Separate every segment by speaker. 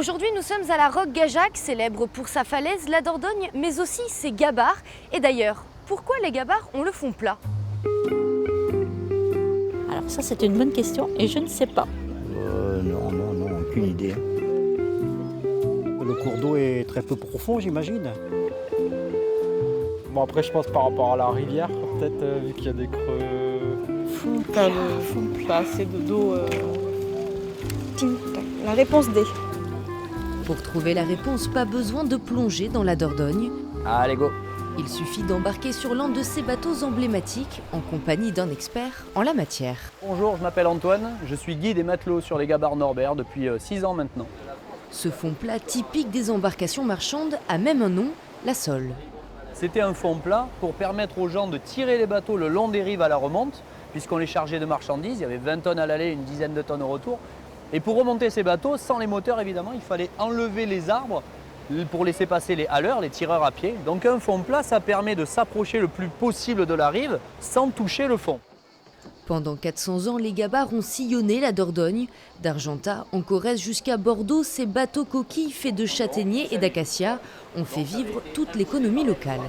Speaker 1: Aujourd'hui, nous sommes à la Roque-Gajac, célèbre pour sa falaise, la Dordogne, mais aussi ses gabarres. Et d'ailleurs, pourquoi les gabarres ont le fond plat?
Speaker 2: Alors ça, c'est une bonne question et je ne sais pas.
Speaker 3: Non, aucune idée. Le cours d'eau est très peu profond, j'imagine.
Speaker 4: Bon, après, je pense par rapport à la rivière, peut-être, vu qu'il y a des creux.
Speaker 5: Fond plat, c'est de dos. Tic-tac. La réponse D.
Speaker 1: Pour trouver la réponse, pas besoin de plonger dans la Dordogne.
Speaker 4: Allez, go!
Speaker 1: Il suffit d'embarquer sur l'un de ces bateaux emblématiques en compagnie d'un expert en la matière.
Speaker 4: Bonjour, je m'appelle Antoine, je suis guide et matelot sur les gabarres Norbert depuis 6 ans maintenant.
Speaker 1: Ce fond plat typique des embarcations marchandes a même un nom, la sole.
Speaker 4: C'était un fond plat pour permettre aux gens de tirer les bateaux le long des rives à la remonte, puisqu'on les chargeait de marchandises, il y avait 20 tonnes à l'aller, une dizaine de tonnes au retour. Et pour remonter ces bateaux, sans les moteurs évidemment, il fallait enlever les arbres pour laisser passer les haleurs, les tireurs à pied. Donc un fond plat, ça permet de s'approcher le plus possible de la rive sans toucher le fond.
Speaker 1: Pendant 400 ans, les gabarres ont sillonné la Dordogne. D'Argentat en Corrèze jusqu'à Bordeaux, ces bateaux coquilles faits de châtaigniers et d'acacias ont fait vivre toute l'économie locale.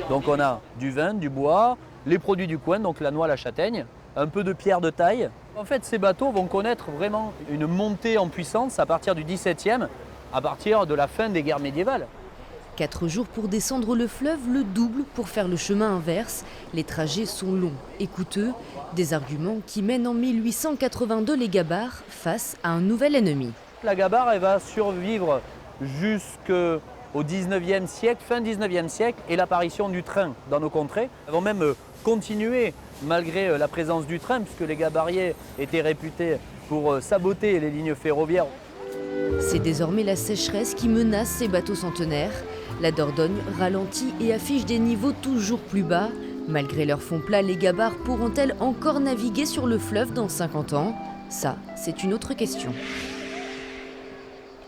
Speaker 4: Donc on a du vin, du bois, les produits du coin, donc la noix, la châtaigne, un peu de pierre de taille. En fait, ces bateaux vont connaître vraiment une montée en puissance à partir du XVIIe, à partir de la fin des guerres médiévales.
Speaker 1: 4 jours pour descendre le fleuve, le double pour faire le chemin inverse. Les trajets sont longs et coûteux, des arguments qui mènent en 1882 les gabarres face à un nouvel ennemi.
Speaker 4: La gabarre, elle va survivre jusqu'au 19e siècle, fin 19e siècle, et l'apparition du train dans nos contrées. Elles vont même continuer malgré la présence du train, puisque les gabarriers étaient réputés pour saboter les lignes ferroviaires.
Speaker 1: C'est désormais la sécheresse qui menace ces bateaux centenaires. La Dordogne ralentit et affiche des niveaux toujours plus bas. Malgré leur fond plat, les gabarres pourront-elles encore naviguer sur le fleuve dans 50 ans? Ça, c'est une autre question.